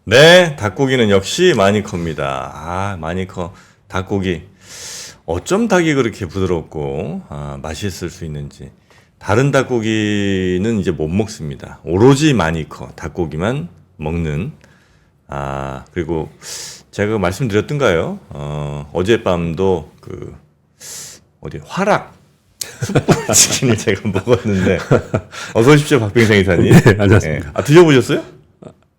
네, 닭고기는 역시 많이 큽니다. 많이 커. 닭고기. 어쩜 닭이 그렇게 부드럽고 맛있을 수 있는지. 다른 닭고기는 이제 못 먹습니다. 오로지 많이 커. 닭고기만 먹는. 그리고 제가 말씀드렸던가요? 어젯밤도 화락 숯불 치킨을 제가 먹었는데 어서 오십시오, 박병생 이사님. 네, 안녕하십니까. 예. 드셔보셨어요?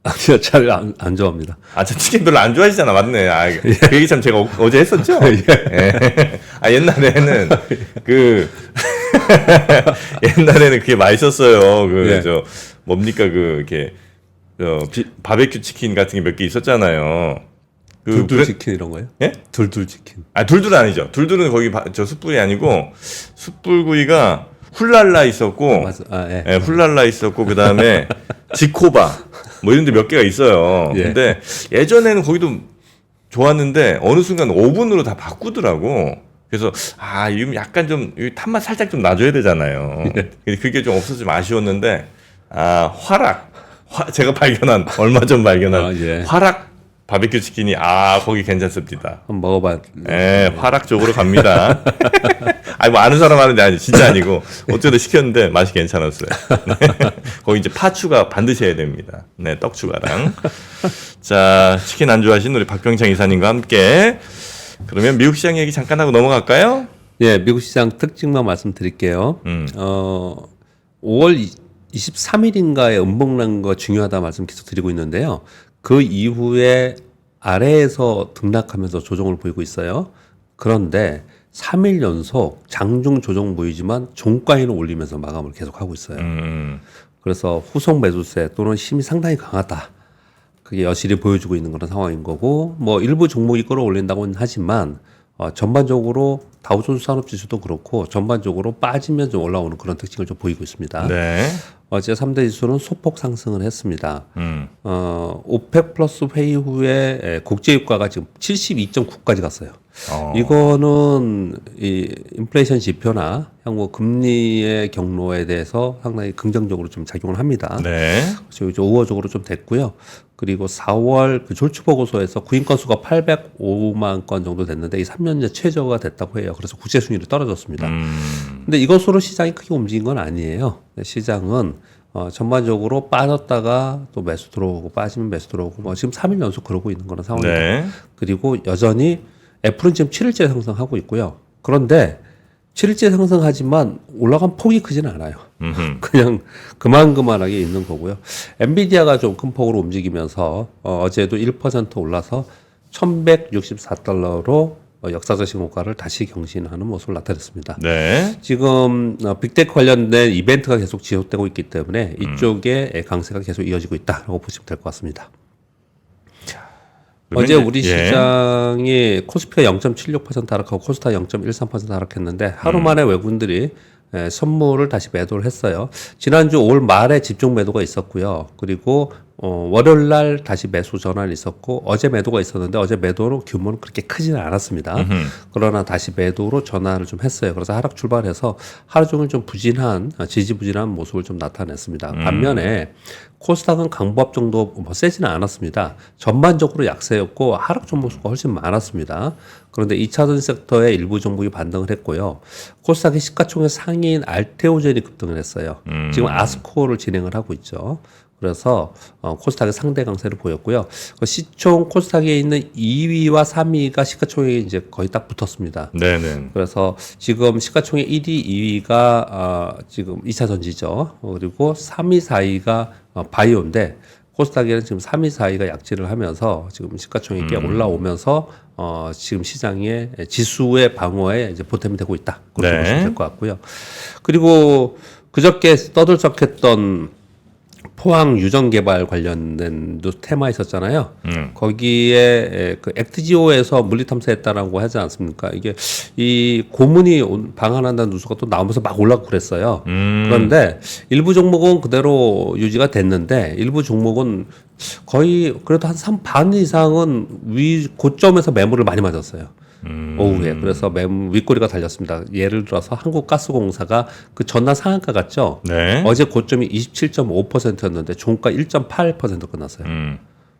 아니요, 잘 안 좋아합니다. 저 치킨 별로 안 좋아하시잖아, 맞네. 그 얘기 참 제가 어제 했었죠? 예. 옛날에는 옛날에는 그게 맛있었어요. 예. 뭡니까, 바베큐 치킨 같은 게 몇 개 있었잖아요. 둘둘 치킨 이런 거요? 예? 둘둘 치킨. 둘둘 아니죠. 둘둘은 거기 숯불이 아니고, 숯불구이가 훌랄라 있었고, 예. 예, 훌랄라 있었고, 그 다음에 지코바, 뭐 이런 데 몇 개가 있어요. 예. 근데 예전에는 거기도 좋았는데, 어느 순간 오븐으로 다 바꾸더라고. 그래서, 이거 약간 좀, 탄맛 살짝 좀 놔줘야 되잖아요. 예. 그게 좀 없어서 좀 아쉬웠는데, 제가 얼마 전 발견한 예. 화락 바베큐 치킨이, 거기 괜찮습니다. 한번 먹어봐. 예, 화락 쪽으로 갑니다. 뭐 아는 사람 하는데 진짜 아니고 어쩌다 시켰는데 맛이 괜찮았어요. 거기 이제 파 추가 반드시 해야 됩니다. 네, 떡 추가랑. 자, 치킨 안 좋아하시는 우리 박병창 이사님과 함께 그러면 미국 시장 얘기 잠깐 하고 넘어갈까요? 예, 미국 시장 특징만 말씀드릴게요. 5월 23일인가에 음봉난 거 중요하다 말씀 계속 드리고 있는데요. 그 이후에 아래에서 등락하면서 조정을 보이고 있어요. 그런데 3일 연속 장중 조정 보이지만 종가에는 올리면서 마감을 계속하고 있어요. 그래서 후속 매수세 또는 힘이 상당히 강하다. 그게 여실히 보여주고 있는 그런 상황인 거고, 뭐 일부 종목이 끌어올린다고는 하지만 전반적으로 다우존스 산업지수도 그렇고 전반적으로 빠지면 좀 올라오는 그런 특징을 좀 보이고 있습니다. 네. 어제 3대 지수는 소폭 상승을 했습니다. 오펙 플러스 회의 후에 국제유가가 지금 72.9까지 갔어요. 이거는 이 인플레이션 지표나 향후 금리의 경로에 대해서 상당히 긍정적으로 좀 작용을 합니다. 네. 그래서 이제 우호적으로 좀 됐고요. 그리고 4월 그 졸추 보고서에서 구인 건수가 805만 건 정도 됐는데 이 3년째 최저가 됐다고 해요. 그래서 국제 순위로 떨어졌습니다. 근데 이것으로 시장이 크게 움직인 건 아니에요. 시장은 전반적으로 빠졌다가 또 매수 들어오고 빠지면 매수 들어오고 뭐 지금 3일 연속 그러고 있는 그런 상황입니다. 네. 그리고 여전히 애플은 지금 7일째 상승하고 있고요. 그런데 7일째 상승하지만 올라간 폭이 크지는 않아요. 그냥 그만하게 있는 거고요. 엔비디아가 좀 큰 폭으로 움직이면서 어제도 1% 올라서 $1,164로 역사적 신고가를 다시 경신하는 모습을 나타냈습니다. 네. 지금 빅테크 관련된 이벤트가 계속 지속되고 있기 때문에 이쪽에 강세가 계속 이어지고 있다라고 보시면 될 것 같습니다. 어제 우리 시장이 코스피가 0.76% 하락하고 코스닥 0.13% 하락했는데 하루 만에 외국인들이 선물을 다시 매도를 했어요. 지난주 5월 말에 집중 매도가 있었고요. 그리고 월요일 날 다시 매수 전환이 있었고 어제 매도가 있었는데 어제 매도로 규모는 그렇게 크지는 않았습니다. 그러나 다시 매도로 전환을 좀 했어요. 그래서 하락 출발해서 하루 종일 좀 지지부진한 모습을 좀 나타냈습니다. 반면에 코스닥은 강보합 정도 뭐 세지는 않았습니다. 전반적으로 약세였고 하락 종목수가 훨씬 많았습니다. 그런데 2차전 섹터의 일부 종목이 반등을 했고요. 코스닥의 시가총액 상위인 알테오젠이 급등을 했어요. 지금 아스코어를 진행을 하고 있죠. 그래서 코스닥의 상대 강세를 보였고요. 시총 코스닥에 있는 2위와 3위가 시가총액이 이제 거의 딱 붙었습니다. 네네. 그래서 지금 시가총액 1위, 2위가 지금 2차 전지죠. 그리고 3위, 4위가 바이오인데 코스닥에는 지금 3위, 4위가 약진을 하면서 지금 시가총액이 올라오면서 지금 시장의 지수의 방어에 이제 보탬이 되고 있다. 그렇게 보시면 될 것 같고요. 그리고 그저께 떠들썩했던 포항 유전 개발 관련된 테마 있었잖아요. 거기에 그 액트지오에서 물리 탐사했다라고 하지 않습니까? 이게 이 고문이 방한한다는 뉴스가 또 나오면서 막 올라오고 그랬어요. 그런데 일부 종목은 그대로 유지가 됐는데 일부 종목은 거의 그래도 한 반 이상은 고점에서 매물을 많이 맞았어요. 오후에. 그래서 윗꼬리가 달렸습니다. 예를 들어서 한국가스공사가 그 전날 상한가 갔죠. 네. 어제 고점이 27.5%였는데 종가 1.8% 끝났어요.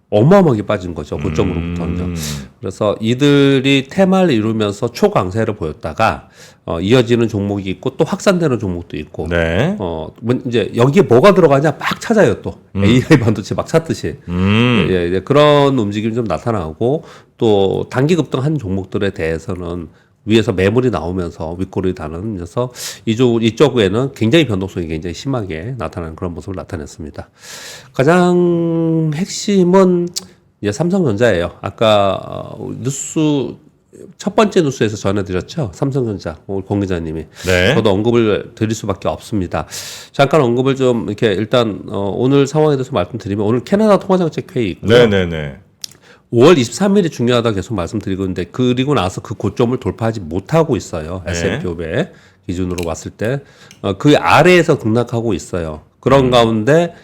어마어마하게 빠진 거죠. 고점으로부터는요. 그래서 이들이 테마를 이루면서 초강세를 보였다가 이어지는 종목이 있고 또 확산되는 종목도 있고 네. 이제 여기에 뭐가 들어가냐 막 찾아요 또 AI 반도체 막 찾듯이 예, 그런 움직임이 좀 나타나고 또 단기 급등한 종목들에 대해서는 위에서 매물이 나오면서 윗골이 다는면서 이쪽에는 굉장히 변동성이 굉장히 심하게 나타나는 그런 모습을 나타냈습니다. 가장 핵심은 이제 삼성전자예요. 아까 뉴스 첫 번째 뉴스에서 전해드렸죠. 삼성전자 오늘 공 기자님이 네. 저도 언급을 드릴 수밖에 없습니다. 잠깐 언급을 좀 이렇게 일단 오늘 상황에 대해서 말씀드리면 오늘 캐나다 통화정책회의 있고요. 네네네. 5월 23일이 중요하다 계속 말씀드리고 있는데 그리고 나서 그 고점을 돌파하지 못하고 있어요. 네. S&P 500 기준으로 봤을 때 그 아래에서 등락하고 있어요. 그런 가운데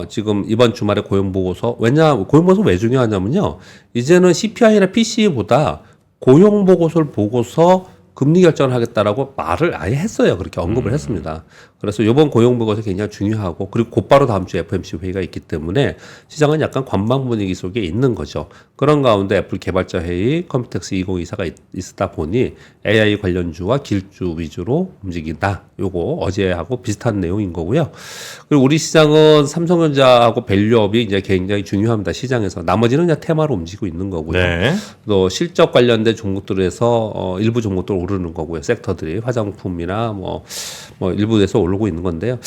지금 이번 주말에 고용 보고서 고용 보고서 왜 중요하냐면요. 이제는 CPI나 PC보다 고용 보고서를 보고서 금리 결정을 하겠다라고 말을 아예 했어요. 그렇게 언급을 했습니다. 그래서 이번 고용 보고서 굉장히 중요하고 그리고 곧바로 다음 주에 FOMC 회의가 있기 때문에 시장은 약간 관망 분위기 속에 있는 거죠. 그런 가운데 애플 개발자 회의, 컴퓨텍스 2024가 있다 보니 AI 관련주와 길주 위주로 움직인다. 요거 어제하고 비슷한 내용인 거고요. 그리고 우리 시장은 삼성전자하고 밸류업이 이제 굉장히 중요합니다. 시장에서 나머지는 그냥 테마로 움직이고 있는 거고요. 네. 또 실적 관련된 종목들에서 일부 종목들 오르는 거고요. 섹터들이 화장품이나 뭐 일부에서 오르고 있는 건데요.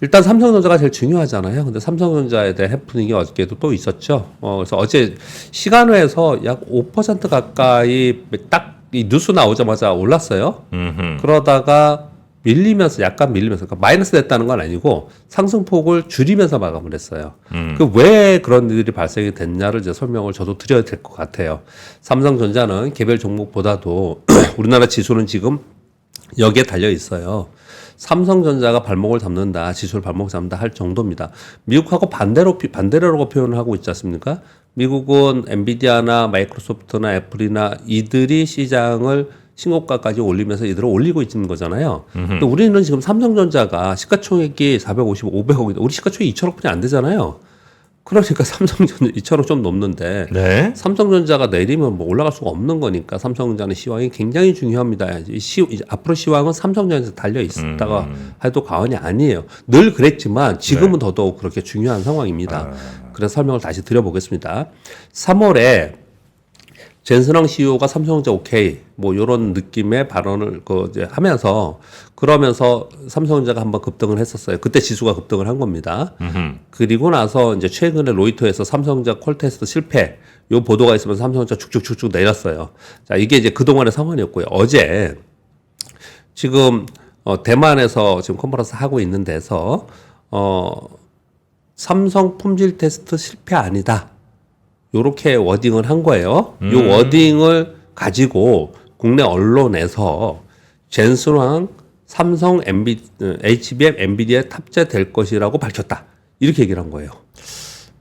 일단 삼성전자가 제일 중요하잖아요. 근데 삼성전자에 대한 해프닝이 어저께도 또 있었죠. 그래서 어제 시간외에서 약 5% 가까이 딱 이 뉴스 나오자마자 올랐어요. 그러다가 약간 밀리면서, 그러니까 마이너스 됐다는 건 아니고 상승폭을 줄이면서 마감을 했어요. 그 왜 그런 일이 발생이 됐냐를 이제 설명을 저도 드려야 될 것 같아요. 삼성전자는 개별 종목보다도 우리나라 지수는 지금 여기에 달려 있어요. 삼성전자가 발목을 잡는다, 지수를 발목 잡는다 할 정도입니다. 미국하고 반대로 표현을 하고 있지 않습니까? 미국은 엔비디아나 마이크로소프트나 애플이나 이들이 시장을 신고가까지 올리면서 이들을 올리고 있는 거잖아요. 근데 우리는 지금 삼성전자가 시가총액이 450, 500억인데 우리 시가총액이 2천억뿐이 안 되잖아요. 그러니까 삼성전자 2천억 좀 넘는데 네. 삼성전자가 내리면 뭐 올라갈 수가 없는 거니까 삼성전자는 시황이 굉장히 중요합니다. 이제 앞으로 시황은 삼성전자에서 달려 있다가 해도 과언이 아니에요. 늘 그랬지만 지금은 더더욱 그렇게 중요한 상황입니다. 그래서 설명을 다시 드려보겠습니다. 3월에 젠슨왕 CEO가 삼성전자 오케이 뭐 이런 느낌의 발언을 이제 하면서 그러면서 삼성전자가 한번 급등을 했었어요. 그때 지수가 급등을 한 겁니다. 그리고 나서 이제 최근에 로이터에서 삼성전자 콜테스트 실패 요 보도가 있으면서 삼성전자 쭉쭉쭉쭉 내렸어요. 자, 이게 이제 그동안의 상황이었고요. 어제 지금 대만에서 지금 컨퍼런스 하고 있는 데서 삼성 품질 테스트 실패 아니다. 요렇게 워딩을 한 거예요. 요 워딩을 가지고 국내 언론에서 젠슨왕 삼성 HBM 엔비디아에 탑재될 것이라고 밝혔다. 이렇게 얘기를 한 거예요.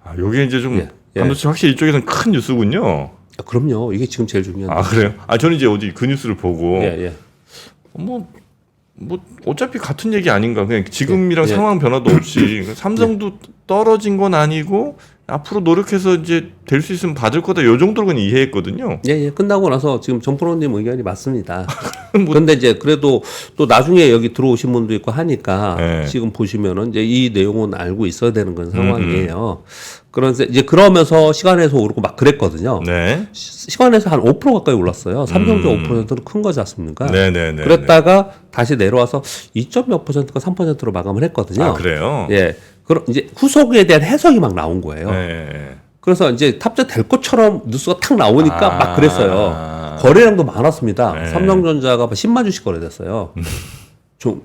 아, 요게 이제 좀 예. 반도체 확실히 이쪽에서는 큰 뉴스군요. 그럼요. 이게 지금 제일 중요한. 아, 그래요? 아, 저는 이제 어디 그 뉴스를 보고 예. 뭐 어차피 같은 얘기 아닌가. 그냥 지금이랑 예. 상황 변화도 없이 삼성도 떨어진 건 아니고 앞으로 노력해서 이제 될 수 있으면 받을 거다. 요 정도로 그냥 이해했거든요. 예. 끝나고 나서 지금 정프로님 의견이 맞습니다. 그런데 이제 그래도 또 나중에 여기 들어오신 분도 있고 하니까 네. 지금 보시면은 이제 이 내용은 알고 있어야 되는 그런 상황이에요. 그런데 이제 그러면서 시간에서 오르고 막 그랬거든요. 네. 시간에서 한 5% 가까이 올랐어요. 삼성전자 5%는 큰 거지 않습니까? 네네네. 그랬다가 다시 내려와서 2점 몇 %가 3%로 마감을 했거든요. 아, 그래요? 예. 그럼 이제 후속에 대한 해석이 막 나온 거예요. 네. 그래서 이제 탑재될 것처럼 뉴스가 탁 나오니까 아. 막 그랬어요. 거래량도 많았습니다. 네. 삼성전자가 10만 주씩 거래됐어요. 좀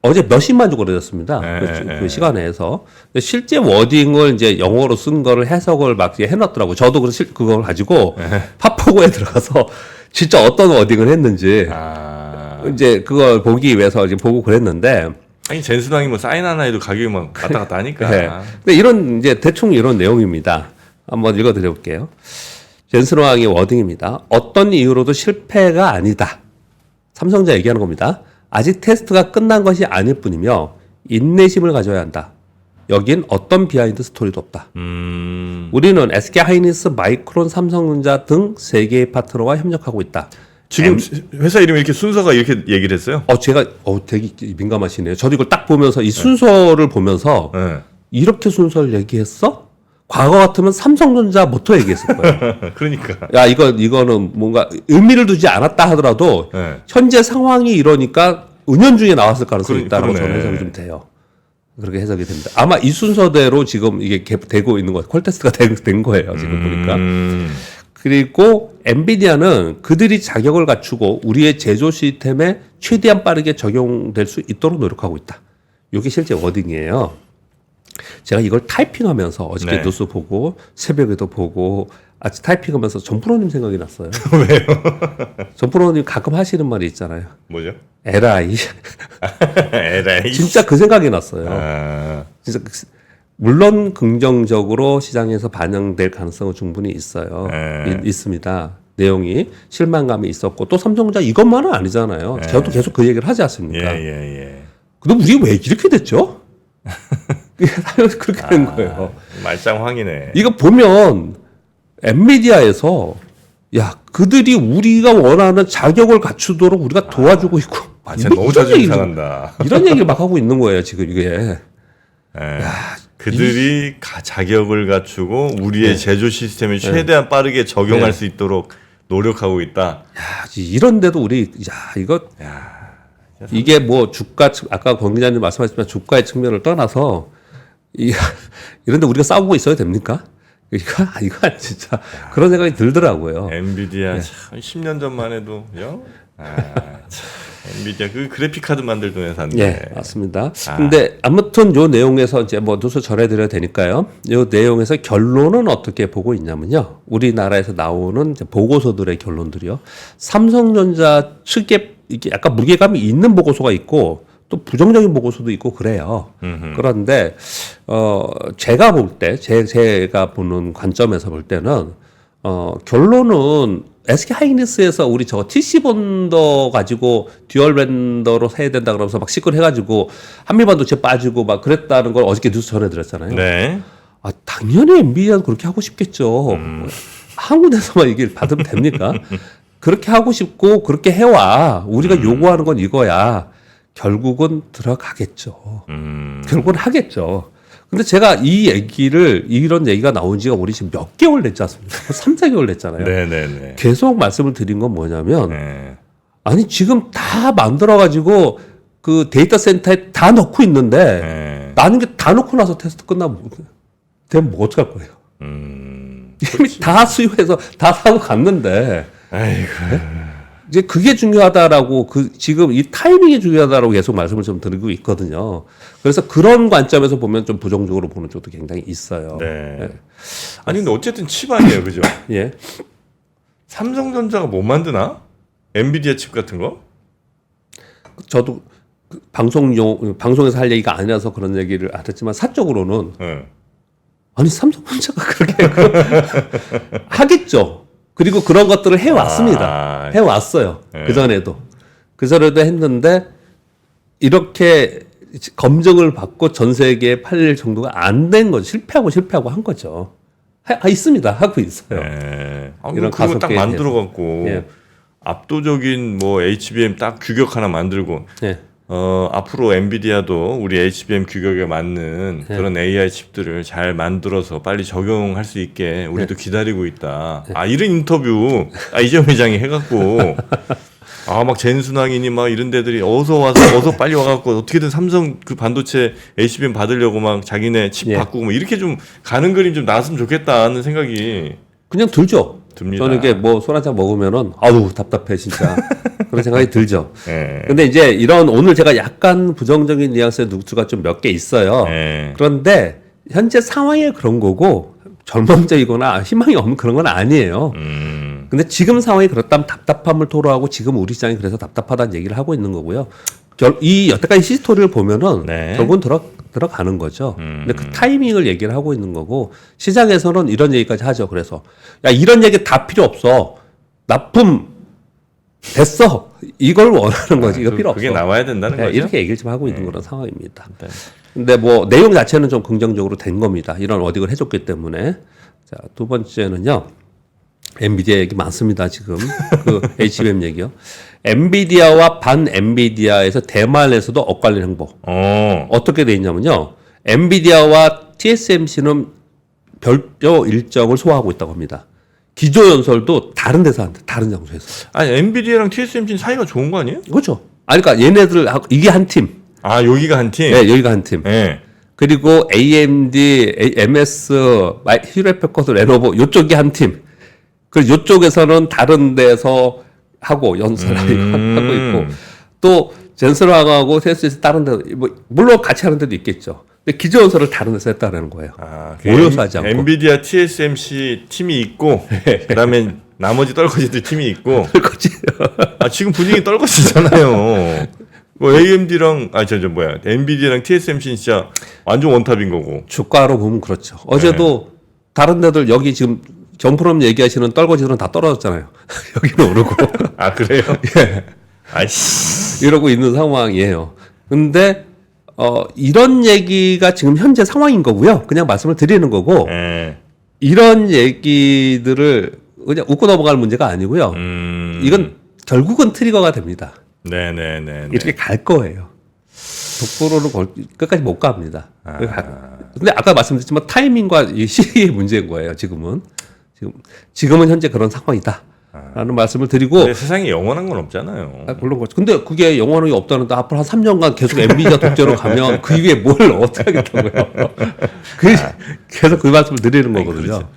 어제 몇십만 주 거래됐습니다. 네. 그 시간에서 실제 워딩을 이제 영어로 쓴 거를 해석을 막 해놨더라고요. 저도 그걸 가지고 팝포고에 들어가서 진짜 어떤 워딩을 했는지 이제 그걸 보기 위해서 이제 보고 그랬는데. 아니 젠슨왕이 뭐 사인 하나 해도 가격이 막 왔다 갔다 하니까. 네. 근데 이런 이제 대충 이런 내용입니다. 한번 읽어드려볼게요. 젠슨왕의 워딩입니다. 어떤 이유로도 실패가 아니다. 삼성전자 얘기하는 겁니다. 아직 테스트가 끝난 것이 아닐 뿐이며 인내심을 가져야 한다. 여긴 어떤 비하인드 스토리도 없다. 우리는 SK하이닉스, 마이크론, 삼성전자 등 3개의 파트너와 협력하고 있다. 지금 회사 이름이 이렇게 순서가 이렇게 얘기를 했어요? 제가 되게 민감하시네요. 저도 이걸 딱 보면서 이 순서를 보면서 네. 이렇게 순서를 얘기했어? 과거 같으면 삼성전자부터 얘기했을 거예요. 그러니까. 야, 이거는 뭔가 의미를 두지 않았다 하더라도 네. 현재 상황이 이러니까 은연중에 나왔을 가능성이 있다는 그러네. 저는 해석이 좀 돼요. 그렇게 해석이 됩니다. 아마 이 순서대로 지금 이게 되고 있는 거예요. 콜테스트가 된 거예요. 지금 보니까. 그리고 엔비디아는 그들이 자격을 갖추고 우리의 제조 시스템에 최대한 빠르게 적용될 수 있도록 노력하고 있다. 이게 실제 워딩이에요. 제가 이걸 타이핑하면서 어저께 네. 뉴스 보고 새벽에도 보고 아침 타이핑하면서 전프로님 생각이 났어요. 왜요? 전프로님 가끔 하시는 말이 있잖아요. 뭐죠? LI. 에라이. 진짜 그 생각이 났어요. 아, 진짜 물론 긍정적으로 시장에서 반영될 가능성은 충분히 있어요. 있습니다. 내용이 실망감이 있었고 또 삼성전자 이것만은 아니잖아요. 저도 계속 그 얘기를 하지 않습니까? 예. 근데 우리 왜 이렇게 됐죠? 그렇게 된 거예요. 말짱황이네. 이거 보면 엔비디아에서 야 그들이 우리가 원하는 자격을 갖추도록 우리가 도와주고 있고 진짜 너무 자주 이상한다. 이런 얘기를 막 하고 있는 거예요 지금 이게. 그들이 자격을 갖추고 우리의 제조 시스템을 최대한 빠르게 적용할 수 있도록 노력하고 있다. 야 이런데도 우리 이거 이게 뭐 주가 아까 권 기자님 말씀하셨지만 주가의 측면을 떠나서 이런데 우리가 싸우고 있어야 됩니까? 이거 진짜 그런 생각이 들더라고요. 엔비디아 참 10년 전만 해도 엔비디아 그 그래픽 카드 만들던 회사인데. 예, 맞습니다. 근데 아무튼 요 내용에서 이제 뭐 뉴스 전해드려야 되니까요. 요 내용에서 결론은 어떻게 보고 있냐면요. 우리나라에서 나오는 이제 보고서들의 결론들이요. 삼성전자 측에 이게 약간 무게감이 있는 보고서가 있고 또 부정적인 보고서도 있고 그래요. 그런데 제가 볼 때 제가 보는 관점에서 볼 때는 결론은 SK하이닉스에서 우리 저거 TC 본더 가지고 듀얼 벤더로 해야 된다 그러면서 막 시끌해가지고 한미반도체 빠지고 막 그랬다는 걸 어저께 뉴스 전해드렸잖아요. 네. 당연히 엔비디아도 그렇게 하고 싶겠죠. 한 군데서만 얘기를 받으면 됩니까? 그렇게 하고 싶고 그렇게 해와. 우리가 요구하는 건 이거야. 결국은 들어가겠죠. 결국은 하겠죠. 근데 제가 이런 얘기가 나온 지가 우리 지금 몇 개월 됐지 않습니까? 3, 4개월 됐잖아요. 네네네. 계속 말씀을 드린 건 뭐냐면, 네. 아니, 지금 다 만들어가지고 그 데이터 센터에 다 넣고 있는데, 네. 나는 게 다 넣고 나서 테스트 끝나면, 되면 뭐 어떡할 거예요? 이미 다 수입해서 다 사고 갔는데, 아이고. 이제 그게 중요하다라고 지금 이 타이밍이 중요하다라고 계속 말씀을 좀 드리고 있거든요. 그래서 그런 관점에서 보면 좀 부정적으로 보는 쪽도 굉장히 있어요. 네. 아니 근데 어쨌든 칩 아니에요, 그죠? 예. 삼성전자가 못 만드나? 엔비디아 칩 같은 거? 저도 방송에서 할 얘기가 아니라서 그런 얘기를 안 했지만 사적으로는 네. 아니 삼성전자가 그렇게 하겠죠. 그리고 그런 것들을 해왔습니다. 해왔어요. 네. 그전에도 했는데 이렇게 검증을 받고 전 세계에 팔릴 정도가 안 된 거죠. 실패하고 한 거죠. 있습니다. 하고 있어요. 네. 이런 그거 딱 가속기에 만들어갖고 예. 압도적인 뭐 HBM 딱 규격 하나 만들고 예. 앞으로 엔비디아도 우리 HBM 규격에 맞는 그런 AI 칩들을 잘 만들어서 빨리 적용할 수 있게 우리도 기다리고 있다. 이런 인터뷰 이재용 회장이 해갖고 막 젠순왕이니 막 이런 데들이 어서 빨리 와갖고 어떻게든 삼성 그 반도체 HBM 받으려고 막 자기네 칩 바꾸고 뭐 이렇게 좀 가는 그림 좀 나왔으면 좋겠다는 생각이 그냥 들죠. 듭니다. 저는 이게 뭐 술 한잔 먹으면은 아우 답답해 진짜 그런 생각이 들죠. 네. 근데 이제 오늘 제가 약간 부정적인 뉘앙스의 뉴스가 좀 몇 개 있어요. 네. 그런데 현재 상황이 그런 거고 절망적이거나 희망이 없는 그런 건 아니에요. 근데 지금 상황이 그렇다면 답답함을 토로하고 지금 우리 시장이 그래서 답답하다는 얘기를 하고 있는 거고요. 이 여태까지 히스토리를 보면은 결국은 들어가는 거죠. 근데 그 타이밍을 얘기를 하고 있는 거고 시장에서는 이런 얘기까지 하죠. 그래서 야 이런 얘기 다 필요 없어. 납품 됐어. 이걸 원하는 거지. 이거 필요 없어. 그게 나와야 된다는 거죠. 이렇게 얘기를 좀 하고 있는 그런 상황입니다. 네. 근데 뭐 내용 자체는 좀 긍정적으로 된 겁니다. 이런 어딩을 해줬기 때문에. 자, 두 번째는요. 엔비디아 얘기 많습니다, 지금. 그 HBM 얘기요. 엔비디아와 반 엔비디아에서 대만에서도 엇갈린 행보. 어떻게 돼 있냐면요. 엔비디아와 TSMC는 별도 일정을 소화하고 있다고 합니다. 기조 연설도 다른 데서 한대, 다른 장소에서. 아니 엔비디아랑 TSMC는 사이가 좋은 거 아니에요? 그렇죠. 아니, 그러니까 얘네들, 이게 한 팀. 아 여기가 한 팀. 네, 여기가 한 팀. 네. 그리고 AMD, MS, 휴레패커드, 레노버, 요쪽이 한 팀. 그리고 요쪽에서는 다른 데서 하고 연설을 하고 있고. 또, 젠슨왕하고 TSMC 다른 데, 뭐, 물론 같이 하는 데도 있겠죠. 근데 기조 연설을 다른 데서 했다는 거예요. 아, 모여서 하지 않고. 엔비디아, TSMC 팀이 있고, 그다음에 나머지 떨거지들 팀이 있고. 그렇지. 아 지금 분위기 떨거지잖아요. 뭐 AMD랑 엔비디아랑 TSMC는 진짜 완전 원탑인 거고. 주가로 보면 그렇죠. 어제도 다른 데들 여기 지금 정프롬 얘기하시는 떨거지들은 다 떨어졌잖아요. 여기는 오르고. 아 그래요? 예. 아이씨. 이러고 있는 상황이에요. 근데 이런 얘기가 지금 현재 상황인 거고요. 그냥 말씀을 드리는 거고 네. 이런 얘기들을 그냥 웃고 넘어갈 문제가 아니고요. 이건 결국은 트리거가 됩니다. 네네네. 이렇게 갈 거예요. 독보로는 끝까지 못 갑니다. 근데 아까 말씀드렸지만 타이밍과 이 시기의 문제인 거예요. 지금은 현재 그런 상황이다. 라는 말씀을 드리고. 근데 세상에 영원한 건 없잖아요. 물론 그렇죠. 근데 그게 영원한 게 없다는데 앞으로 한 3년간 계속 엔비디아 독재로 가면 그 이후에 뭘 어떻게 하겠다고요. 계속 그 말씀을 드리는 거거든요. 그렇죠.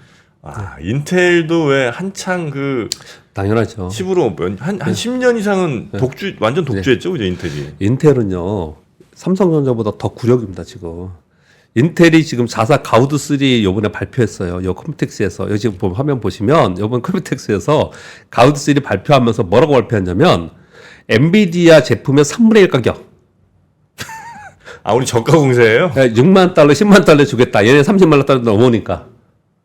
아, 인텔도 왜 한창 그 당연하죠. 칩으로 한 10년 이상은 완전 독주했죠, 그죠, 인텔이. 인텔은요, 삼성전자보다 더 굴욕입니다, 지금. 인텔이 지금 4사 가우드 3 요번에 발표했어요. 요 컴퓨텍스에서. 여기 지금 화면 보시면 요번 컴퓨텍스에서 가우드 3 발표하면서 뭐라고 발표했냐면 엔비디아 제품의 3분의 1 가격. 아, 우리 저가 공세예요? 6만 달러, 10만 달러 주겠다. 얘네 30만 달러 넘으니까.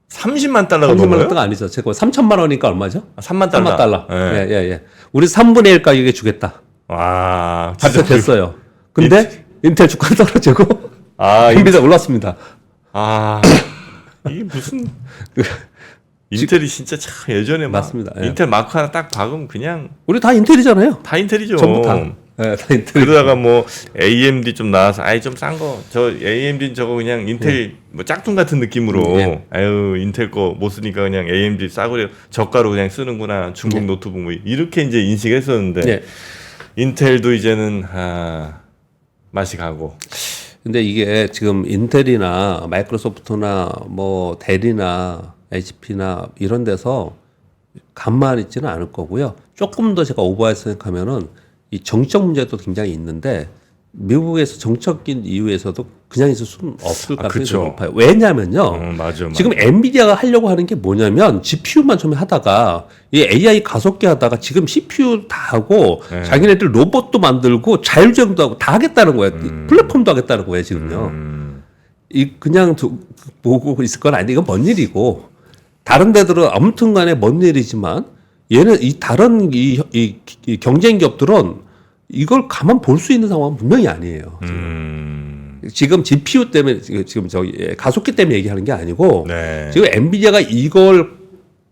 30만 달러가 30만 넘어요? 달러가 아니죠. 제가 3천만 원이니까 얼마죠? 아, 3만 달러. 3만 달러. 예. 예. 우리 3분의 1 가격에 주겠다. 와, 진짜 발표됐어요. 근데 인텔 주가 떨어지고 아, 엔비디아 올랐습니다. 아, 이게 무슨 인텔이 진짜 참 예전에 막 맞습니다. 예. 인텔 마크 하나 딱 박으면 그냥 우리 다 인텔이잖아요. 다 인텔이죠. 전부 다. 네, 다 인텔. 그러다가 뭐 AMD 좀 나와서 아이 좀 싼 거 저 AMD 저거 그냥 인텔 뭐 짝퉁 같은 느낌으로 아유 인텔 거 못 쓰니까 그냥 AMD 싸구려 저가로 그냥 쓰는구나 중국 노트북 뭐 이렇게 이제 인식했었는데 인텔도 이제는 맛이 가고. 근데 이게 지금 인텔이나 마이크로소프트나 뭐 델이나 HP나 이런 데서 가만히 있지는 않을 거고요. 조금 더 제가 오버해서 생각하면은 이 정치적 문제도 굉장히 있는데 미국에서 정적인 이유에서도 그냥 있을 수는 없을 가능성이 그쵸. 높아요. 왜냐면요. 맞아. 지금 엔비디아가 하려고 하는 게 뭐냐면 GPU만 처음에 하다가 이 AI 가속기 하다가 지금 CPU 다 하고 자기네들 로봇도 만들고 자율주행도 하고 다 하겠다는 거예요. 플랫폼도 하겠다는 거예요, 지금요. 이 그냥 보고 있을 건 아닌데 이건 먼 일이고 다른 데들은 아무튼 간에 먼 일이지만 얘는 이 다른 이 경쟁 기업들은 이걸 가만 볼 수 있는 상황은 분명히 아니에요. 지금 GPU 때문에 지금 저기 가속기 때문에 얘기하는 게 아니고 지금 엔비디아가 이걸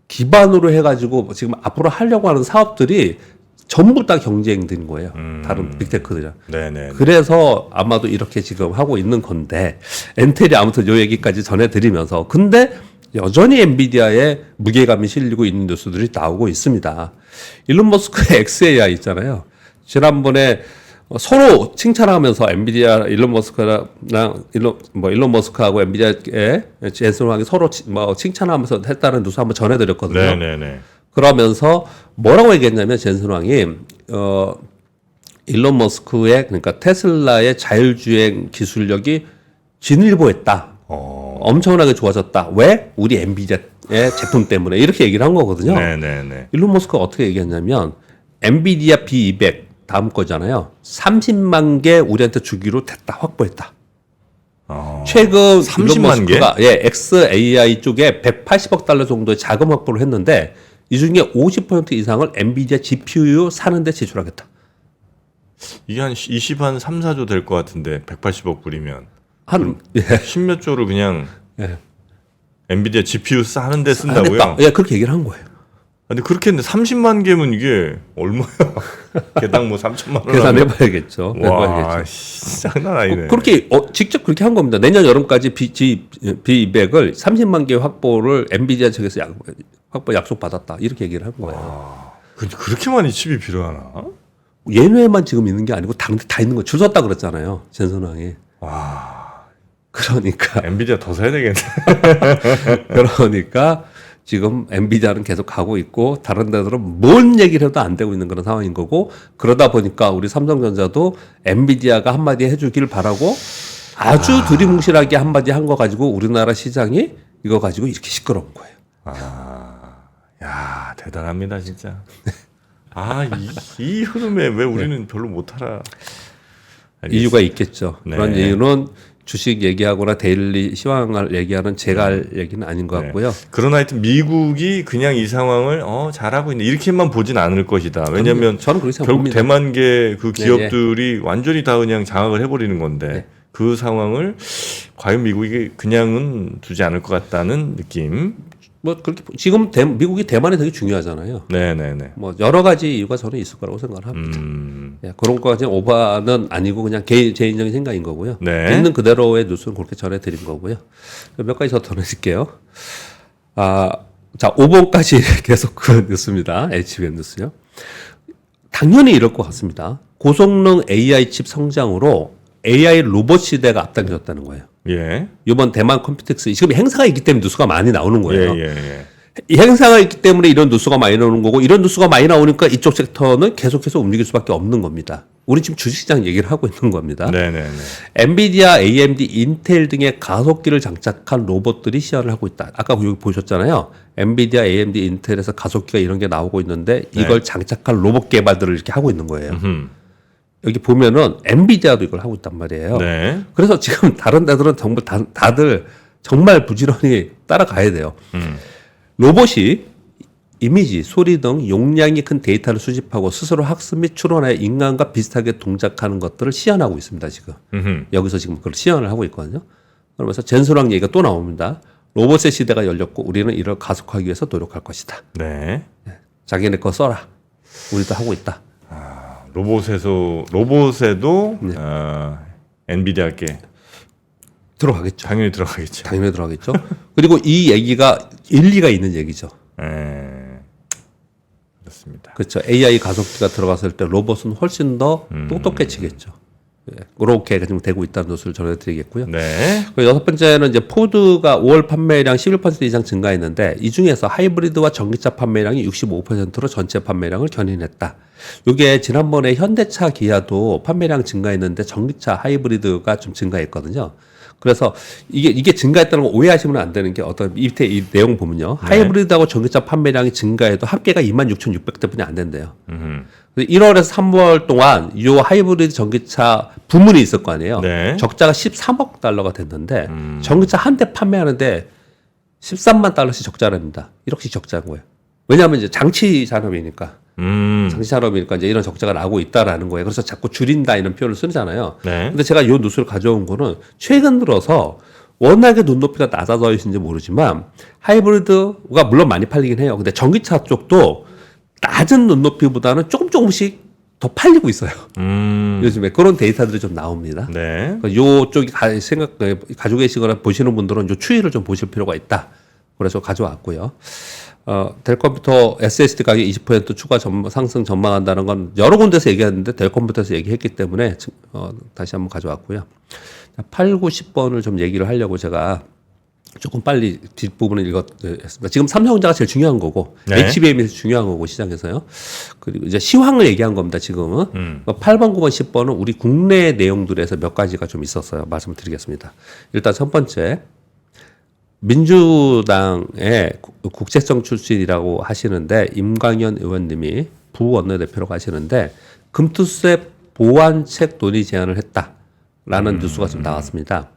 기반으로 해가지고 지금 앞으로 하려고 하는 사업들이 전부 다 경쟁된 거예요. 다른 빅테크들이랑. 그래서 아마도 이렇게 지금 하고 있는 건데 엔텔이 아무튼 요 얘기까지 전해드리면서 근데 여전히 엔비디아에 무게감이 실리고 있는 뉴스들이 나오고 있습니다. 일론 머스크의 XAI 있잖아요. 지난번에 서로 칭찬하면서 엔비디아 일론 머스크하고 엔비디아의 젠슨 황이 서로 칭찬하면서 했다는 뉴스 한번 전해드렸거든요. 그러면서 뭐라고 얘기했냐면 젠슨 황이 일론 머스크의 그러니까 테슬라의 자율주행 기술력이 진일보했다. 엄청나게 좋아졌다. 왜? 우리 엔비디아의 제품 때문에 이렇게 얘기를 한 거거든요. 일론 머스크가 어떻게 얘기했냐면 엔비디아 B200 다음 거잖아요. 30만 개 우리한테 주기로 됐다. 확보했다. 최근 30만 개? XAI 쪽에 180억 달러 정도의 자금 확보를 했는데 이 중에 50% 이상을 엔비디아 GPU 사는데 지출하겠다. 이게 한 3, 4조 될 것 같은데 180억 불이면 한 예. 10몇 조를 그냥 예. 엔비디아 GPU 하는데 쓴다고요? 냈다. 예, 그렇게 얘기를 한 거예요. 근데 그렇게 했는데 30만 개면 이게 얼마야? 개당 뭐 3천만 원. 계산해봐야겠죠. 와, 씨, 장난 아니네. 그렇게 직접 그렇게 한 겁니다. 내년 여름까지 B200을 30만 개 확보를 엔비디아 측에서 확보 약속 받았다. 이렇게 얘기를 한 거예요. 근데 그렇게 많이 칩이 필요하나? 얘네만 지금 있는 게 아니고 다 있는 거 줄 섰다 그랬잖아요. 전선왕이. 와, 그러니까 엔비디아 더 사야 되겠네. 그러니까 지금 엔비디아는 계속 가고 있고 다른 데들은 뭔 얘기를 해도 안 되고 있는 그런 상황인 거고 그러다 보니까 우리 삼성전자도 엔비디아가 한마디 해주길 바라고 아주 두리뭉실하게 한마디 한 거 가지고 우리나라 시장이 이거 가지고 이렇게 시끄러운 거예요. 야, 대단합니다, 진짜. 이 흐름에 왜 우리는 별로 못 알아? 이유가 있겠죠. 네. 그런 이유는 주식 얘기하거나 데일리 시황을 얘기하는 제가 할 얘기는 아닌 것 같고요. 그러나 하여튼 미국이 그냥 이 상황을 잘하고 있네 이렇게만 보진 않을 것이다. 왜냐하면 저는 그렇게 결국 생각합니다. 대만계 그 기업들이 완전히 다 그냥 장악을 해버리는 건데 네. 그 상황을 과연 미국이 그냥은 두지 않을 것 같다는 느낌. 뭐 그렇게 지금 미국이 대만이 되게 중요하잖아요. 네네네. 뭐 여러 가지 이유가 저는 있을 거라고 생각을 합니다. 예, 그런 거까지 오바는 아니고 그냥 개인적인 생각인 거고요. 네. 있는 그대로의 뉴스는 그렇게 전해드린 거고요. 몇 가지 더 전해드릴게요. 자 5번까지 계속 그 뉴스입니다. HBM 뉴스요. 당연히 이럴 것 같습니다. 고성능 AI 칩 성장으로 AI 로봇 시대가 앞당겨졌다는 거예요. 예. 이번 대만 컴퓨텍스 지금 행사가 있기 때문에 뉴스가 많이 나오는 거예요. 예. 이 행사가 있기 때문에 이런 뉴스가 많이 나오는 거고 이런 뉴스가 많이 나오니까 이쪽 섹터는 계속해서 움직일 수밖에 없는 겁니다. 우리 지금 주식시장 얘기를 하고 있는 겁니다. 네네네. 엔비디아, AMD, 인텔 등의 가속기를 장착한 로봇들이 시연을 하고 있다. 아까 여기 보셨잖아요. 엔비디아, AMD, 인텔에서 가속기가 이런 게 나오고 있는데 이걸 장착한 로봇 개발들을 이렇게 하고 있는 거예요. 여기 보면은 엔비디아도 이걸 하고 있단 말이에요. 네. 그래서 지금 다른 데들은 정말 다들 정말 부지런히 따라가야 돼요. 로봇이 이미지, 소리 등 용량이 큰 데이터를 수집하고 스스로 학습 및 추론하여 인간과 비슷하게 동작하는 것들을 시연하고 있습니다. 지금 여기서 지금 그걸 시연을 하고 있거든요. 그러면서 젠소랑 얘기가 또 나옵니다. 로봇의 시대가 열렸고 우리는 이를 가속하기 위해서 노력할 것이다. 네. 자기네 거 써라. 우리도 하고 있다. 로봇에도 엔비디아께 들어가겠죠. 당연히 들어가겠죠. 당연히 들어가겠죠. 그리고 이 얘기가 일리가 있는 얘기죠. 그렇습니다. 그렇죠. AI 가속기가 들어갔을 때 로봇은 훨씬 더 똑똑해지겠죠. 예, 그렇게 지금 되고 있다는 뉴스를 전해드리겠고요. 네. 그리고 여섯 번째는 이제 포드가 5월 판매량 11% 이상 증가했는데 이 중에서 하이브리드와 전기차 판매량이 65%로 전체 판매량을 견인했다. 이게 지난번에 현대차, 기아도 판매량 증가했는데 전기차 하이브리드가 좀 증가했거든요. 그래서 이게 증가했다는 거 오해하시면 안 되는 게 어떤 밑에 이 내용 보면요. 네. 하이브리드하고 전기차 판매량이 증가해도 합계가 26,600대뿐이 안 된대요. 1월에서 3월 동안 이 하이브리드 전기차 부문이 있을 거 아니에요. 네. 적자가 13억 달러가 됐는데 전기차 한 대 판매하는데 13만 달러씩 적자랍니다. 1억씩 적자인 거예요. 왜냐하면 이제 장치 산업이니까. 장치 산업이니까 이제 이런 적자가 나고 있다라는 거예요. 그래서 자꾸 줄인다 이런 표현을 쓰잖아요. 네. 근데 제가 이 뉴스를 가져온 거는 최근 들어서 워낙에 눈높이가 낮아져있는지 모르지만 하이브리드가 물론 많이 팔리긴 해요. 근데 전기차 쪽도 낮은 눈높이보다는 조금씩 더 팔리고 있어요. 요즘에 그런 데이터들이 좀 나옵니다. 네. 요쪽이 가지고 계시거나 보시는 분들은 요 추이를 좀 보실 필요가 있다. 그래서 가져왔고요. 델 컴퓨터 SSD 가격 20% 추가 상승 전망한다는 건 여러 군데서 얘기했는데 델 컴퓨터에서 얘기했기 때문에 다시 한번 가져왔고요. 8, 9, 10번을 좀 얘기를 하려고 제가 조금 빨리 뒷부분을 읽었습니다. 지금 삼성전자가 제일 중요한 거고 네. HBM이 중요한 거고 시장에서요. 그리고 이제 시황을 얘기한 겁니다. 지금은 8번, 9번, 10번은 우리 국내 내용들에서 몇 가지가 좀 있었어요. 말씀을 드리겠습니다. 일단 첫 번째 민주당의 국세청 출신이라고 하시는데 임광현 의원님이 부원내대표라고 하시는데 금투세 보완책 논의 제안을 했다라는 뉴스가 좀 나왔습니다.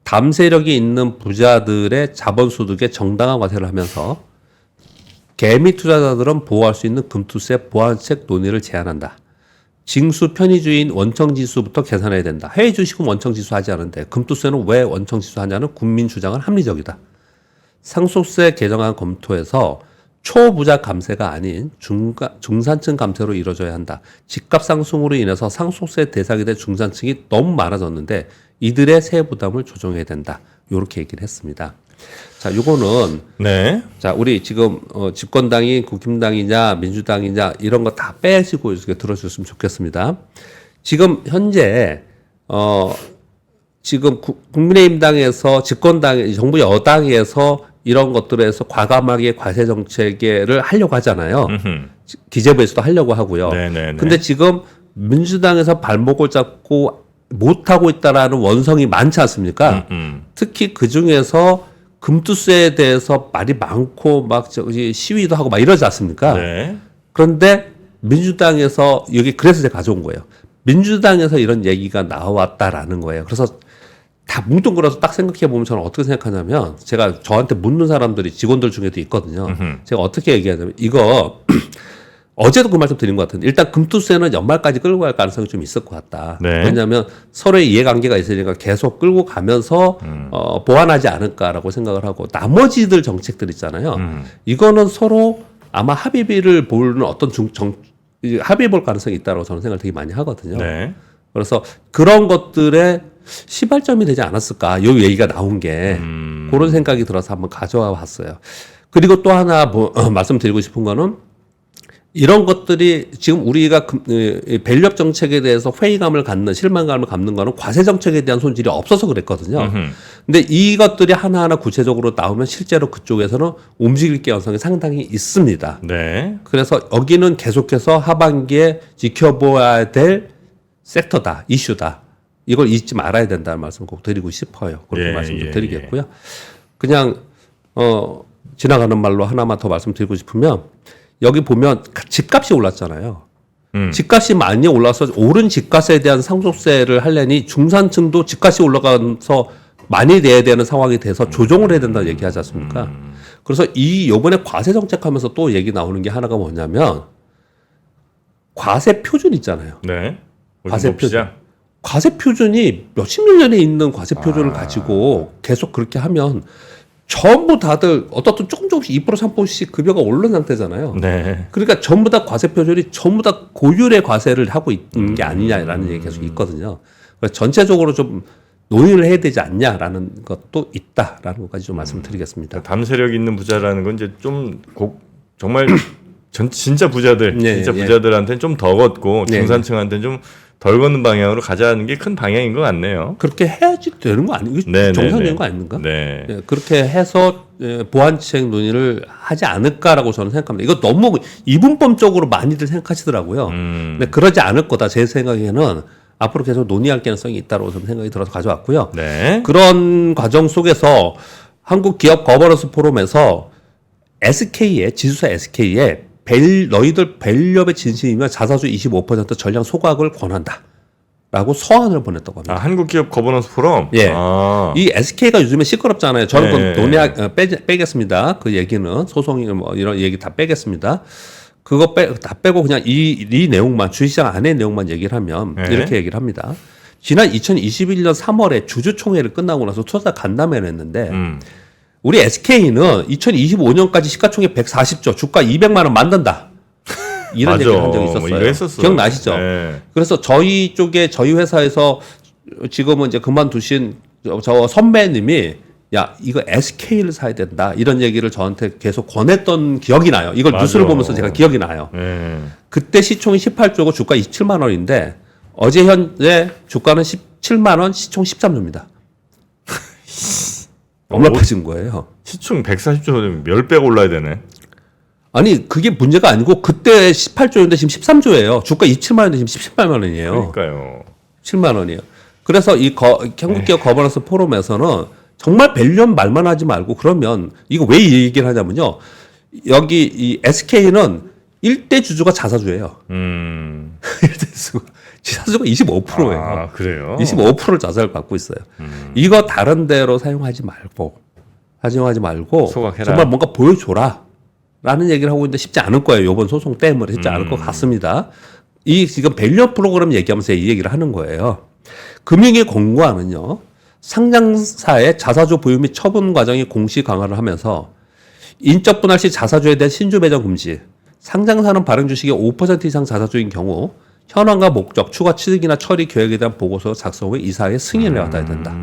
담세력이 있는 부자들의 자본소득에 정당한 과세를 하면서 개미 투자자들은 보호할 수 있는 금투세 보완책 논의를 제안한다. 징수 편의주인 원청지수부터 계산해야 된다. 해외 주식은 원청지수 하지 않은데 금투세는 왜 원청지수 하냐는 국민 주장은 합리적이다. 상속세 개정안 검토에서 초부자 감세가 아닌 중산층 감세로 이루어져야 한다. 집값 상승으로 인해서 상속세 대상이 된 중산층이 너무 많아졌는데 이들의 세부 부담을 조정해야 된다. 이렇게 얘기를 했습니다. 자, 요거는 네. 자, 우리 지금 집권당이 국힘당이냐 민주당이냐 이런 거 다 빼시고 이렇게 들어주셨으면 좋겠습니다. 지금 현재 지금 국민의힘당에서 집권당 정부 여당에서 이런 것들에서 과감하게 과세 정책을 하려고 하잖아요. 기재부에서도 하려고 하고요. 네네네. 근데 지금 민주당에서 발목을 잡고 못 하고 있다라는 원성이 많지 않습니까? 특히 그 중에서 금투세에 대해서 말이 많고 막 저기 시위도 하고 막 이러지 않습니까? 네. 그런데 민주당에서 여기 그래서 제가 가져온 거예요. 민주당에서 이런 얘기가 나왔다라는 거예요. 그래서 다 뭉뚱그려서 딱 생각해 보면 저는 어떻게 생각하냐면 제가 저한테 묻는 사람들이 직원들 중에도 있거든요. 제가 어떻게 얘기하냐면 이거 어제도 그 말씀 드린 것 같은데 일단 금투세는 연말까지 끌고 갈 가능성이 좀 있을 것 같다. 네. 왜냐하면 서로의 이해관계가 있으니까 계속 끌고 가면서 보완하지 않을까라고 생각을 하고 나머지들 정책들 있잖아요. 이거는 서로 아마 합의비를 보는 어떤 합의 볼 가능성이 있다고 저는 생각을 되게 많이 하거든요. 네. 그래서 그런 것들의 시발점이 되지 않았을까 요 얘기가 나온 게 그런 생각이 들어서 한번 가져와 봤어요. 그리고 또 하나 말씀드리고 싶은 거는 이런 것들이 지금 우리가 밸류업 정책에 대해서 회의감을 갖는 실망감을 갖는 거는 과세 정책에 대한 손질이 없어서 그랬거든요. 근데 이것들이 하나하나 구체적으로 나오면 실제로 그쪽에서는 움직일 가능성이 상당히 있습니다. 네. 그래서 여기는 계속해서 하반기에 지켜봐야 될 섹터다, 이슈다. 이걸 잊지 말아야 된다는 말씀 꼭 드리고 싶어요. 그렇게 말씀 좀 드리겠고요. 그냥 지나가는 말로 하나만 더 말씀드리고 싶으면 여기 보면 집값이 올랐잖아요. 집값이 많이 올라서 오른 집값에 대한 상속세를 하려니 중산층도 집값이 올라가서 많이 내야 되는 상황이 돼서 조정을 해야 된다는 얘기하지 않습니까? 그래서 요번에 과세 정책하면서 또 얘기 나오는 게 하나가 뭐냐면 과세 표준 있잖아요. 네. 과세 높이자? 표준. 과세 표준이 몇십 년에 있는 과세 표준을 가지고 계속 그렇게 하면 전부 다들 어떻든 조금씩 2% 3%씩 급여가 오른 상태잖아요. 네. 그러니까 전부 다 과세 표준이 전부 다 고율의 과세를 하고 있는 게 아니냐라는 얘기 계속 있거든요. 그래서 전체적으로 좀 논의를 해야 되지 않냐라는 것도 있다라는 것까지 좀 말씀드리겠습니다. 담세력 있는 부자라는 건 이제 좀 정말 진짜 부자들, 네, 진짜 예. 부자들한테는 좀 더 걷고 네. 중산층한테는 좀 덜 걷는 방향으로 가자는 게 큰 방향인 것 같네요. 그렇게 해야지 되는 거 아니고 네, 정상적인 네, 거 아닌가? 네. 예, 그렇게 해서 보완책 논의를 하지 않을까라고 저는 생각합니다. 이거 너무 이분법적으로 많이들 생각하시더라고요. 근데 그러지 않을 거다. 제 생각에는 앞으로 계속 논의할 가능성이 있다고 저는 생각이 들어서 가져왔고요. 네. 그런 과정 속에서 한국 기업 거버넌스 포럼에서 SK에 지주사 SK에 너희들 밸류업에 진심이면 자사주 25% 전량 소각을 권한다. 라고 서한을 보냈다고 합니다. 아, 한국기업 거버넌스 포럼? 예. 아. 이 SK가 요즘에 시끄럽잖아요. 저는 네. 그 빼겠습니다. 그 얘기는 소송이 뭐 이런 얘기 다 빼겠습니다. 그거 다 빼고 그냥 이 내용만 주식시장 안의 내용만 얘기를 하면 네. 이렇게 얘기를 합니다. 지난 2021년 3월에 주주총회를 끝나고 나서 투자 간담회를 했는데 우리 SK는 2025년까지 시가총액 140조, 주가 200만 원 만든다. 이런 맞아. 얘기를 한 적이 있었어요. 뭐 이거 했었어. 기억나시죠? 네. 그래서 저희 회사에서 지금은 이제 그만두신 저 선배님이 야, 이거 SK를 사야 된다. 이런 얘기를 저한테 계속 권했던 기억이 나요. 이걸 맞아. 뉴스를 보면서 제가 기억이 나요. 네. 그때 시총이 18조고 주가 27만 원인데 어제 현재 주가는 17만 원, 시총 13조입니다. 얼마 빠진 거예요. 시총 140조면 10배가 올라야 되네. 아니 그게 문제가 아니고 그때 18조인데 지금 13조예요. 주가 27만 원인데 지금 17만 원이에요. 그러니까요. 7만 원이에요. 그래서 이 한국기업 거버넌스 포럼에서는 정말 밸류업 말만 하지 말고 그러면 이거 왜 이 얘기를 하냐면요. 여기 이 SK는 1대 주주가 자사주예요. 1대 주주가 자사주가 25%예요. 아, 그래요? 25% 자산을 갖고 있어요. 이거 다른 데로 사용하지 말고 소각해라. 정말 뭔가 보여줘라 라는 얘기를 하고 있는데 쉽지 않을 거예요. 이번 소송 때문에 쉽지 않을 것 같습니다. 이 지금 밸류 프로그램 얘기하면서 이 얘기를 하는 거예요. 금융위 공고안은요, 상장사의 자사주 보유 및 처분 과정의 공시 강화를 하면서 인적 분할 시 자사주에 대한 신주 배정 금지, 상장사는 발행 주식의 5% 이상 자사주인 경우 현황과 목적, 추가 취득이나 처리 계획에 대한 보고서 작성 후에 이사의 승인을 받아야 된다.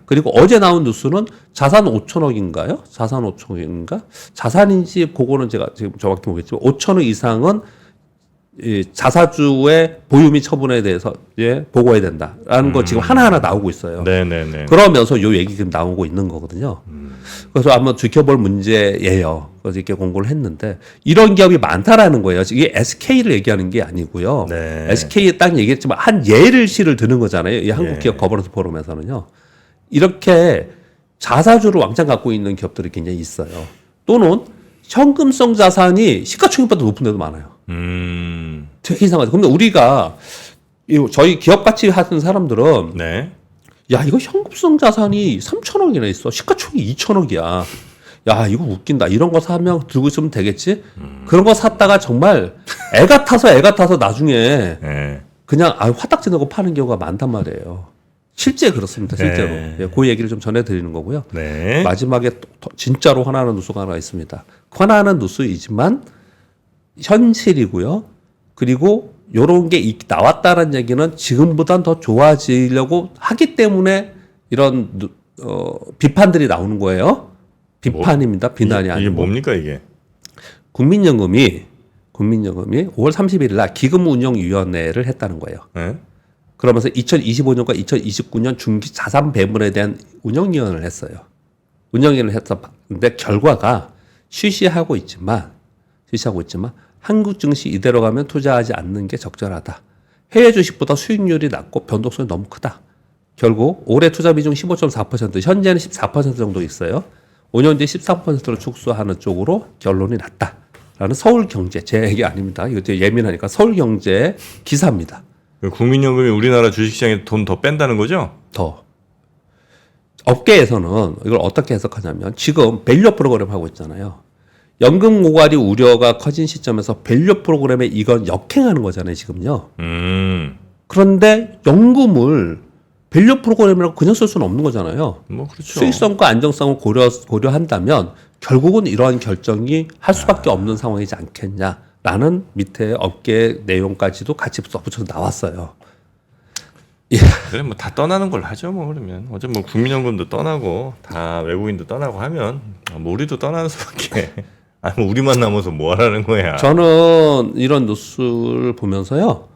그리고 어제 나온 뉴스는 자산 5천억인가요? 자산 5천억인가? 자산인지 그거는 제가 지금 정확히 모르겠지만 5천억 이상은 이 자사주의 보유 및 처분에 대해서 이제 보고해야 된다라는 거 지금 하나하나 나오고 있어요. 네네네. 그러면서 요 얘기 지금 나오고 있는 거거든요. 그래서 한번 지켜볼 문제예요. 그래서 이렇게 공고를 했는데 이런 기업이 많다라는 거예요. 이게 SK를 얘기하는 게 아니고요. 네. SK에 딱 얘기했지만 한 예를 드는 거잖아요. 이 한국기업 거버넌스 포럼에서는요. 이렇게 자사주를 왕창 갖고 있는 기업들이 굉장히 있어요. 또는 현금성 자산이 시가총액보다 높은 데도 많아요. 되게 이상하죠. 근데 우리가 저희 기업 같이 하는 사람들은 네. 야 이거 현금성 자산이 3천억이나 있어. 시가총액이 2천억이야. 야 이거 웃긴다. 이런 거 사면 들고 있으면 되겠지? 그런 거 샀다가 정말 애가 타서 나중에 네. 그냥 화딱지 내고 파는 경우가 많단 말이에요. 실제 그렇습니다. 실제로. 네. 예, 그 얘기를 좀 전해드리는 거고요. 네. 마지막에 진짜로 화나는 뉴스가 하나 있습니다. 화나는 뉴스이지만 현실이고요. 그리고 요런 게 나왔다는 얘기는 지금보단 더 좋아지려고 하기 때문에 이런 비판들이 나오는 거예요. 비판입니다. 비난이 아니고. 이게 뭡니까 이게? 국민연금이 5월 31일 날 기금운용위원회를 했다는 거예요. 네? 그러면서 2025년과 2029년 중기 자산 배분에 대한 운영위원회를 했어요. 운영위원회를 했는데 결과가 쉬쉬하고 있지만 한국 증시 이대로 가면 투자하지 않는 게 적절하다. 해외 주식보다 수익률이 낮고 변동성이 너무 크다. 결국 올해 투자 비중 15.4%, 현재는 14% 정도 있어요. 5년 뒤에 13%로 축소하는 쪽으로 결론이 났다. 라는 서울경제, 제 얘기 아닙니다. 이거 되게 예민하니까 서울경제 기사입니다. 국민연금이 우리나라 주식시장에 돈 더 뺀다는 거죠? 더. 업계에서는 이걸 어떻게 해석하냐면 지금 밸류 프로그램 하고 있잖아요. 연금 고갈이 우려가 커진 시점에서 밸류 프로그램에 이건 역행하는 거잖아요, 지금요. 그런데 연금을 밸류 프로그램이라고 그냥 쓸 수는 없는 거잖아요. 뭐 그렇죠. 수익성과 안정성을 고려한다면 결국은 이러한 결정이 할 수밖에 없는 상황이지 않겠냐라는 밑에 업계 내용까지도 같이 붙여서 나왔어요. 그래 뭐 다 떠나는 걸로 하죠 뭐 그러면 어제 뭐 국민연금도 떠나고 다 외국인도 떠나고 하면 뭐 우리도 떠나는 수밖에 아니 뭐 우리만 남아서 뭐 하라는 거야. 저는 이런 뉴스를 보면서요.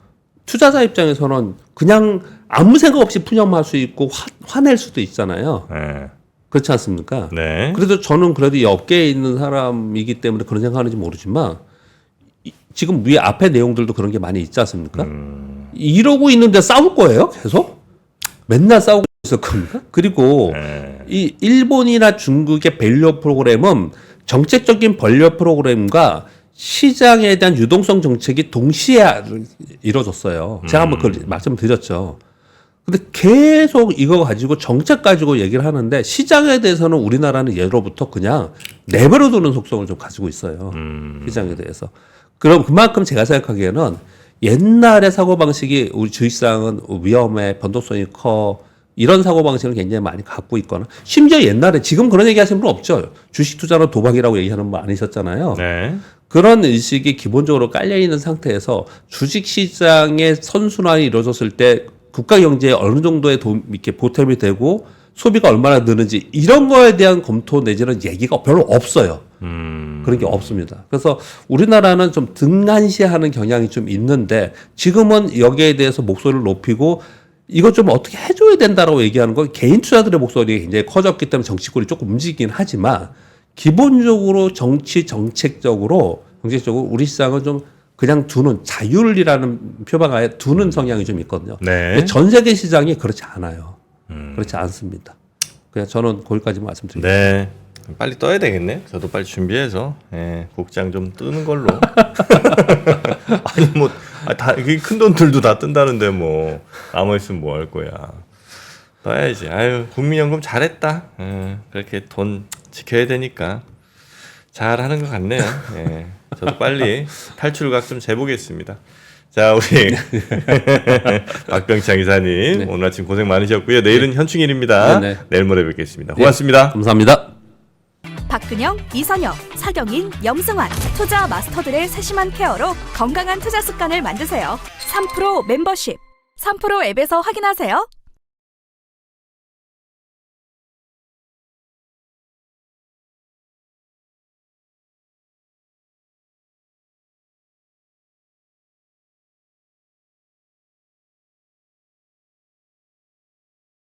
투자자 입장에서는 그냥 아무 생각 없이 푸념할 수 있고 화낼 수도 있잖아요. 네. 그렇지 않습니까? 네. 그래도 저는 그래도 이 업계에 있는 사람이기 때문에 그런 생각하는지 모르지만 지금 위에 앞에 내용들도 그런 게 많이 있지 않습니까? 이러고 있는데 싸울 거예요? 계속? 맨날 싸우고 있을 겁니까? 그리고 네. 이 일본이나 중국의 밸류 프로그램은 정책적인 밸류 프로그램과 시장에 대한 유동성 정책이 동시에 이루어졌어요. 제가 한번 그걸 말씀드렸죠. 근데 계속 이거 가지고 정책 가지고 얘기를 하는데 시장에 대해서는 우리나라는 예로부터 그냥 내버려 두는 속성을 좀 가지고 있어요. 시장에 대해서. 그럼 그만큼 제가 생각하기에는 옛날의 사고방식이 우리 주식시장은 위험해, 변동성이 커, 이런 사고방식을 굉장히 많이 갖고 있거나, 심지어 옛날에, 지금 그런 얘기 하시는 분 없죠. 주식 투자는 도박이라고 얘기하는 분 아니셨잖아요. 네. 그런 의식이 기본적으로 깔려있는 상태에서 주식시장의 선순환이 이루어졌을 때 국가 경제에 어느 정도의 이렇게 보탬이 되고 소비가 얼마나 느는지 이런 거에 대한 검토 내지는 얘기가 별로 없어요. 그런 게 없습니다. 그래서 우리나라는 좀 등한시하는 경향이 좀 있는데 지금은 여기에 대해서 목소리를 높이고 이거 좀 어떻게 해줘야 된다라고 얘기하는 건 개인 투자들의 목소리가 굉장히 커졌기 때문에 정치권이 조금 움직이긴 하지만 기본적으로 정책적으로 우리 시장은 좀 그냥 두는 자율이라는 표방하에 두는 성향이 좀 있거든요. 네. 근데 전 세계 시장이 그렇지 않아요. 그렇지 않습니다. 그냥 저는 거기까지 말씀드립니다. 네. 빨리 떠야 되겠네. 저도 빨리 준비해서 복장 좀 뜨는 걸로. 아니 뭐 다 큰 돈들도 다 뜬다는데 뭐 남아 있으면 뭐 할 거야. 떠야지. 아유 국민연금 잘했다. 그렇게 돈 지켜야 되니까 잘하는 것 같네요. 저도 빨리 탈출각 좀 재보겠습니다. 자, 우리 박병창 이사님 네. 오늘 아침 고생 많으셨고요. 내일은 현충일입니다. 네, 네. 내일 모레 뵙겠습니다. 고맙습니다. 감사합니다. 박근영, 이선영, 서경인, 염승환 투자 마스터들의 세심한 케어로 건강한 투자 습관을 만드세요. 3프로 멤버십 3프로 앱에서 확인하세요.